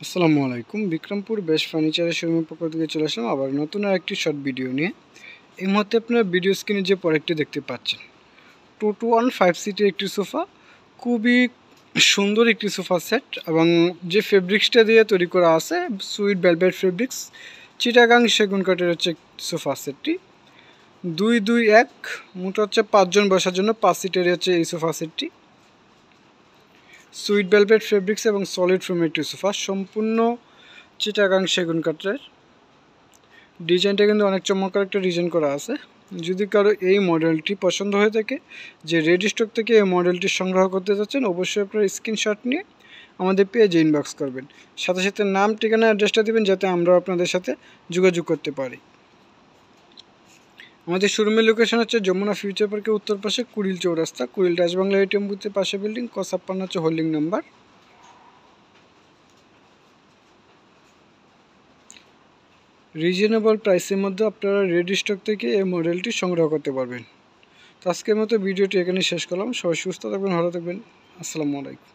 আসসালামু আলাইকুম। বিক্রমপুর বেস্ট ফার্নিচারের শোরুমের পক্ষ থেকে চলে আসলাম আবার নতুন আরেকটি শর্ট ভিডিও নিয়ে। এই মুহূর্তে আপনারা ভিডিও স্ক্রিনে যে প্রোডাক্টটি দেখতে পাচ্ছেন 2 to 1 5 সিটের একটি সোফা, খুবই সুন্দর একটি সোফা সেট এবং যে ফেব্রিক্সটা দিয়ে তৈরি করা আছে সুইট ভেলভেট ফেব্রিক্স, চিটাগাং সেগুন কাঠের হচ্ছে সোফা সেটটি। 2-2-1 মোট হচ্ছে 5 জন বসার জন্য 5 সিটের হচ্ছে এই সোফা সেটটি। সুইট ভেলভেট ফেব্রিক্স এবং সলিড ফোমের একটি সোফা, সম্পূর্ণ চিটাগাং সেগুন কাঠের। ডিজাইনটা কিন্তু অনেক চমৎকার একটা ডিজাইন করা আছে। যদি কারো এই মডেলটি পছন্দ হয়ে থাকে, যে রেডি স্টক থেকে এই মডেলটি সংগ্রহ করতে যাচ্ছেন, অবশ্যই আপনারা স্ক্রিনশট নিয়ে আমাদের পেজে ইনবক্স করবেন, সাথে সাথে নাম, ঠিকানা, অ্যাড্রেসটা দেবেন যাতে আমরা আপনাদের সাথে যোগাযোগ করতে পারি। আমাদের শোরুমের লোকেশন হচ্ছে যমুনা ফিউচার পার্কের উত্তর পাশে কুড়িল চৌরাস্তা, কুড়িল রাজবাংলা এটিএম বুথের পাশে বিল্ডিং, ক56 হচ্ছে হোল্ডিং নাম্বার। রিজনেবল প্রাইসের মধ্যে আপনারা রেডি স্টক থেকে এই মডেলটি সংগ্রহ করতে পারবেন। তো আজকের মতো ভিডিওটি এখানে শেষ করলাম। সবাই সুস্থ থাকবেন, ভালো থাকবেন। আসসালামু আলাইকুম।